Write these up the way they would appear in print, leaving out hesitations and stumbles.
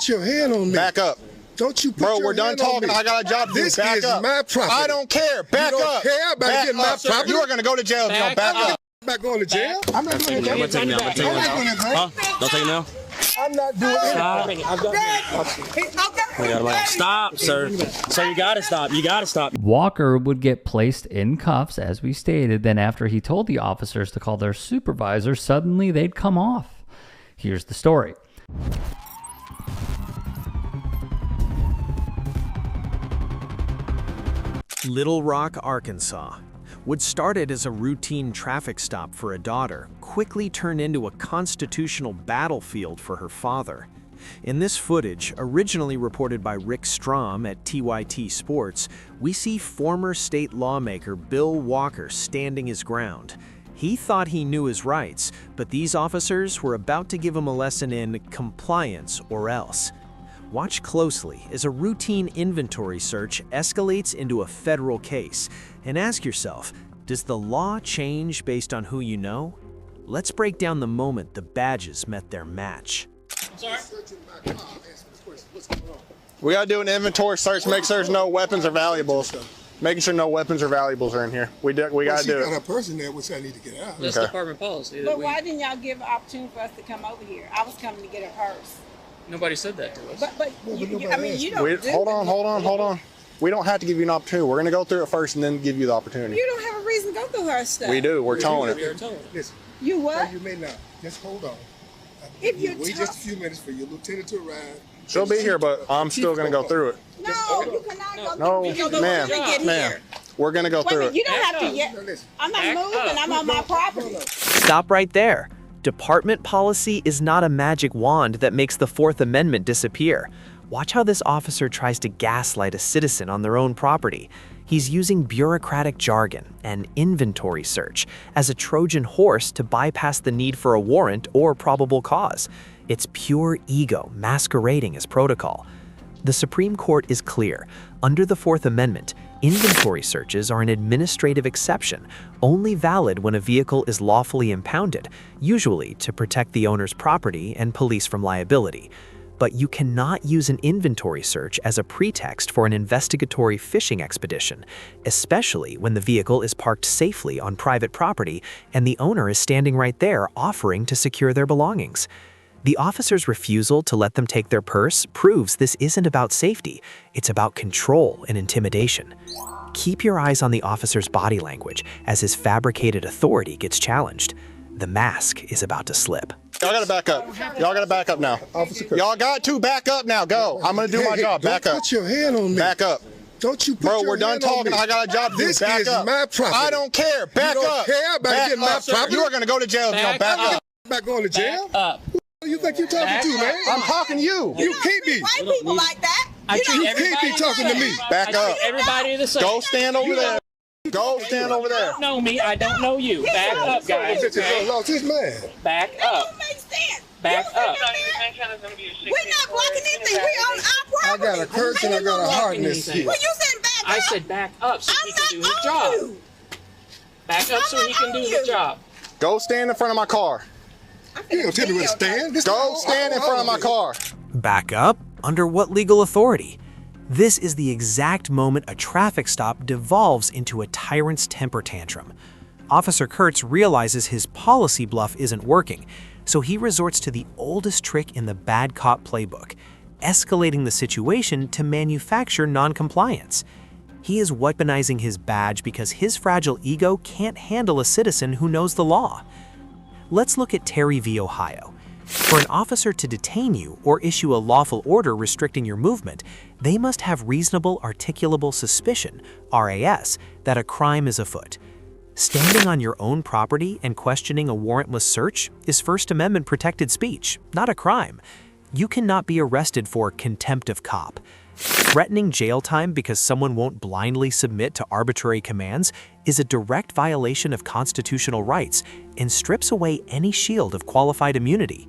Put your hand on me. Back up. Don't you put Bro, your we're done hand on talking. me. I got a job to do. This Back is up. my property. I don't care. Back you don't up. care about Back getting my up. property? You are going to go to jail if you don't back up. Back going to jail? I'm not going to jail. I'm gonna take him out. I'm not going to jail. Don't take him now. I'm not doing anything. Stop, sir. So you gotta stop. You gotta stop. Walker would get placed in cuffs, as we stated. Then after he told the officers to call their supervisor, suddenly they'd come off. Here's the story. Little Rock, Arkansas. What started as a routine traffic stop for a daughter quickly turned into a constitutional battlefield for her father. In this footage, originally reported by Rick Strom at TYT Sports, we see former state lawmaker Bill Walker standing his ground. He thought he knew his rights, but these officers were about to give him a lesson in compliance or else. Watch closely as a routine inventory search escalates into a federal case, and ask yourself, does the law change based on who you know? Let's break down the moment the badges met their match. We got to do an inventory search, make sure there's no weapons or valuables. Making sure no weapons or valuables are in here. We got to do She got it. a person there, which I need to get out. That's department policy. But why didn't y'all give an opportunity for us to come over here? I was coming to get a purse. Nobody said that to us. But I mean, you don't do Hold on. We don't have to give you an opportunity. We're going to go through it first and then give you the opportunity. You don't have a reason to go through her stuff. We do. We're towing We are it. told. Listen, You what? or you may not. Just hold on. If you wait just a few minutes for your lieutenant to arrive. She'll be here, but I'm still going to go through it. No, you cannot No, go through. ma'am. We're going to go Wait a through minute, it. you don't have to yet. I'm not moving. I'm on my property. Stop right there. Department policy is not a magic wand that makes the Fourth Amendment disappear. Watch how this officer tries to gaslight a citizen on their own property. He's using bureaucratic jargon and inventory search as a Trojan horse to bypass the need for a warrant or probable cause. It's pure ego masquerading as protocol. The Supreme Court is clear. Under the Fourth Amendment, inventory searches are an administrative exception, only valid when a vehicle is lawfully impounded, usually to protect the owner's property and police from liability. But you cannot use an inventory search as a pretext for an investigatory fishing expedition, especially when the vehicle is parked safely on private property and the owner is standing right there offering to secure their belongings. The officer's refusal to let them take their purse proves this isn't about safety, it's about control and intimidation. Keep your eyes on the officer's body language as his fabricated authority gets challenged. The mask is about to slip. Y'all got to back up. Y'all got to back up now. Y'all got to back up now. Go. I'm going to do my job. Back up. Put your hand on me. Back up. Don't you put Bro, your we're done hand on talking. me. I got a job to do. This Back is up. my property. I don't care. Back you don't up. care about back getting up, my sir. property? You are going to go to jail if you don't back up. Back going to jail? Back up. Who you think you're talking to, man? I'm talking to you. You can't be. White people like that. I treat You can't everybody be talking to me. Back up. Everybody the same. Go stand over there. Go stand over there. You don't know me. I don't know you. Back up, guys. Lost his man. Back That up. don't make sense. Back up. We're not blocking anything. We on our I property. got a curse and I got a heart in this shit. Well, you said back up. I said back up so he can do his job. You. Back up so he can do his job. Go stand in front of my car. You don't tell me where to stand. Go stand in front of my car. Back up? Under what legal authority? This is the exact moment a traffic stop devolves into a tyrant's temper tantrum. Officer Kurtz realizes his policy bluff isn't working, so he resorts to the oldest trick in the bad cop playbook, escalating the situation to manufacture noncompliance. He is weaponizing his badge because his fragile ego can't handle a citizen who knows the law. Let's look at Terry v. Ohio. For an officer to detain you or issue a lawful order restricting your movement, they must have reasonable articulable suspicion, R.A.S., that a crime is afoot. Standing on your own property and questioning a warrantless search is First Amendment protected speech, not a crime. You cannot be arrested for contempt of cop. Threatening jail time because someone won't blindly submit to arbitrary commands is a direct violation of constitutional rights and strips away any shield of qualified immunity.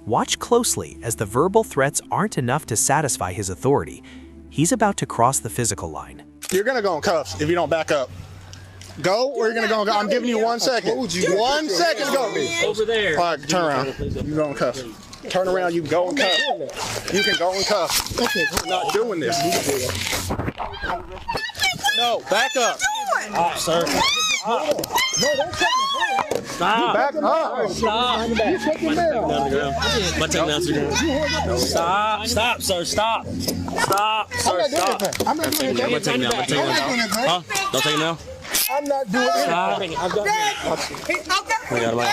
Watch closely as the verbal threats aren't enough to satisfy his authority. He's about to cross the physical line. You're going to go in cuffs if you don't back up. Go or you're going to go in cuffs. I'm giving you 1 second. 1 second to go. Over there. All right, turn around. You're going in cuffs. Turn around, you can go and cuff. You can go and cuff. We're not doing this. No, back up. Sir. Stop. Back up. Stop. Stop. Stop, sir. Stop. Stop, sir. Stop. I'm not doing anything. Huh? Don't take it now. I'm not doing anything.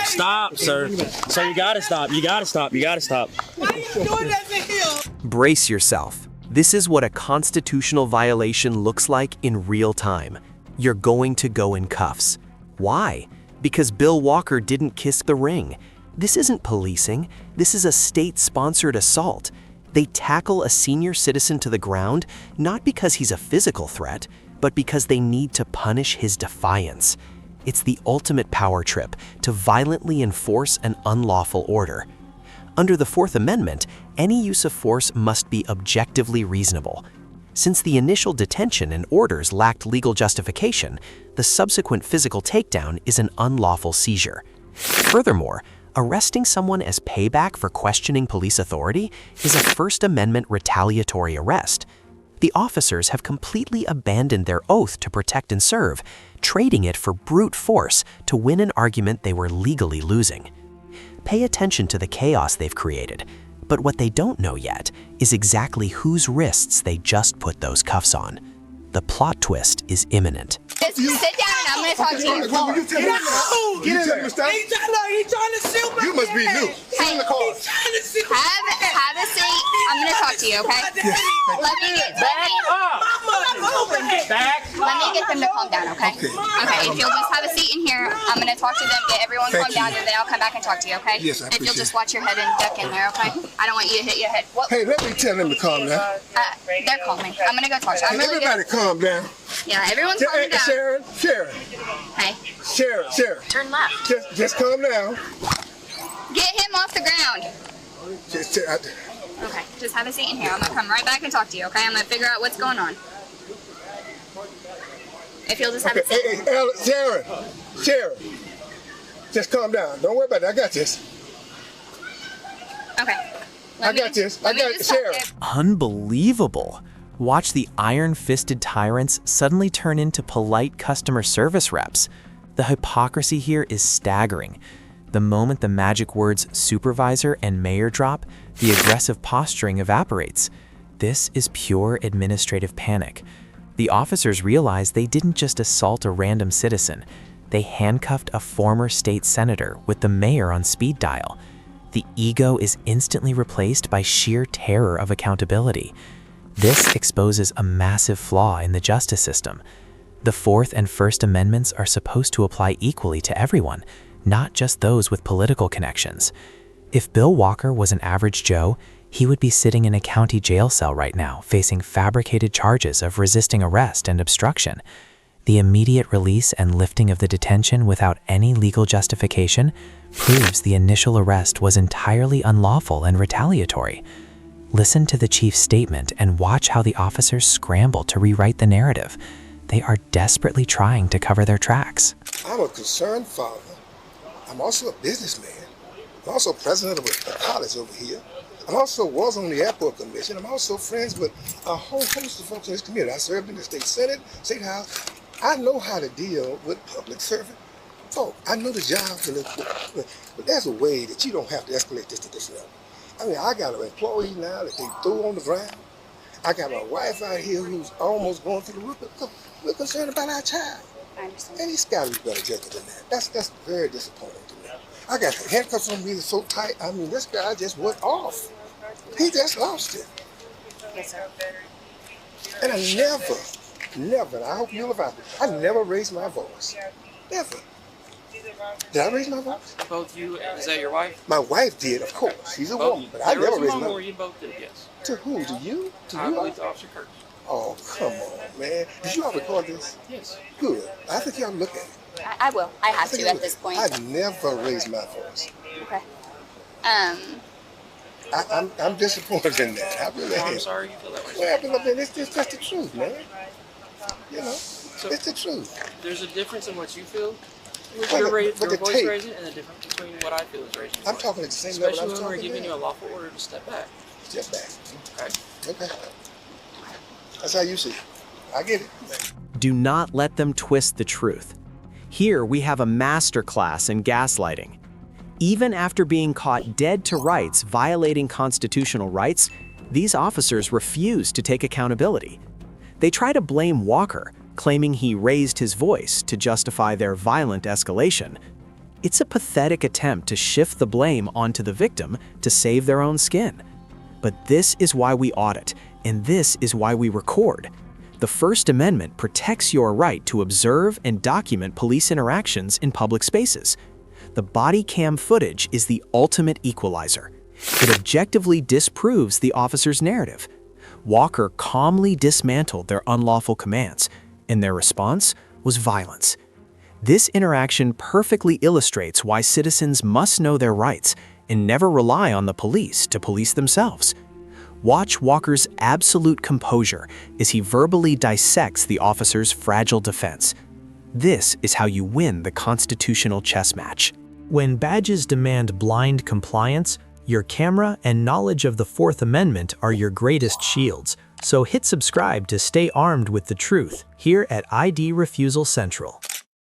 Stop, sir. Sir, you gotta stop. You gotta stop. You gotta stop. Brace yourself. This is what a constitutional violation looks like in real time. You're going to go in cuffs. Why? Because Bill Walker didn't kiss the ring. This isn't policing. This is a state-sponsored assault. They tackle a senior citizen to the ground not because he's a physical threat, but because they need to punish his defiance. It's the ultimate power trip to violently enforce an unlawful order. Under the Fourth Amendment, any use of force must be objectively reasonable. Since the initial detention and orders lacked legal justification, the subsequent physical takedown is an unlawful seizure. Furthermore, arresting someone as payback for questioning police authority is a First Amendment retaliatory arrest. The officers have completely abandoned their oath to protect and serve, trading it for brute force to win an argument they were legally losing. Pay attention to the chaos they've created, but what they don't know yet is exactly whose wrists they just put those cuffs on. The plot twist is imminent. Just sit down and I'm going to talk to you. Get in there. Stop. He's trying to sue my You must be new. Sit in the car. He's trying to sue Have a seat. I'm going to talk to you, okay? Let me get them to calm down, okay? Okay, if you'll just have a seat in here, I'm going to talk to them, get everyone calm down, and then I'll come back and talk to you, okay? Yes, I If you'll appreciate just watch your head and duck in there, okay? I don't want you to hit your head. What? Hey, let me tell them to calm down. They're calming. I'm going to go talk to them. I'm really Everybody good. calm down. Yeah, everyone's calming down. Sharon. Hey, Sharon. turn left. Just calm down. Get him off the ground. I- Okay, just have a seat in here. I'm going to come right back and talk to you, okay? I'm going to figure out what's going on. If you'll just have a seat. Sharon. Just calm down. Don't worry about it. I got this. Okay. I got this. Sharon. Unbelievable. Watch the iron-fisted tyrants suddenly turn into polite customer service reps. The hypocrisy here is staggering. The moment the magic words supervisor and mayor drop, the aggressive posturing evaporates. This is pure administrative panic. The officers realize they didn't just assault a random citizen. They handcuffed a former state senator with the mayor on speed dial. The ego is instantly replaced by sheer terror of accountability. This exposes a massive flaw in the justice system. The Fourth and First Amendments are supposed to apply equally to everyone, not just those with political connections. If Bill Walker was an average Joe, he would be sitting in a county jail cell right now, facing fabricated charges of resisting arrest and obstruction. The immediate release and lifting of the detention without any legal justification proves the initial arrest was entirely unlawful and retaliatory. Listen to the chief's statement and watch how the officers scramble to rewrite the narrative. They are desperately trying to cover their tracks. I'm a concerned father. I'm also a businessman. I'm also president of a college over here. I also was on the airport commission. I'm also friends with a whole host of folks in this community. I served in the state senate, state house. I know how to deal with public servant folk. I know the job, but there's a way that you don't have to escalate this to this level. I mean, I got an employee now that they threw on the ground. I got my wife out here who's almost going through the roof. We're concerned about our child. I understand. And he's got to be better judged than that. That's very disappointing to me. I got the handcuffs on me so tight. I mean, this guy just went off. He just lost it. Yes, sir. And I never, and I hope you'll allow it, I never raised my voice. Never. Did I raise my voice? Both you, is that your wife? My wife did, of course. She's a woman, but I There was never a raised moment my where voice. you both did, yes. To who? To you? To I you? believe to Officer Kurtz. Oh, come on, man. Did you all record this? Yes. Good. I think y'all look at it. I will. I have to at this point. I never raised my voice. Okay. I'm disappointed in that. I really am. I'm sorry you feel that way. Well, but I mean, it's just the truth, man. You know, So it's the truth. there's a difference in what you feel with Wait a your, minute, but your the voice tape- raising and the difference between what I feel is raising. I'm talking at the same level Especially I'm when we're talking giving you now. a lawful order to step back. Step back. Okay. Okay. That's how you see it. I get it. Do not let them twist the truth. Here we have a masterclass in gaslighting. Even after being caught dead to rights violating constitutional rights, these officers refuse to take accountability. They try to blame Walker, claiming he raised his voice to justify their violent escalation. It's a pathetic attempt to shift the blame onto the victim to save their own skin. But this is why we audit, and this is why we record. The First Amendment protects your right to observe and document police interactions in public spaces. The body cam footage is the ultimate equalizer. It objectively disproves the officer's narrative. Walker calmly dismantled their unlawful commands, and their response was violence. This interaction perfectly illustrates why citizens must know their rights and never rely on the police to police themselves. Watch Walker's absolute composure as he verbally dissects the officer's fragile defense. This is how you win the constitutional chess match. When badges demand blind compliance, your camera and knowledge of the Fourth Amendment are your greatest shields. So hit subscribe to stay armed with the truth here at ID Refusal Central.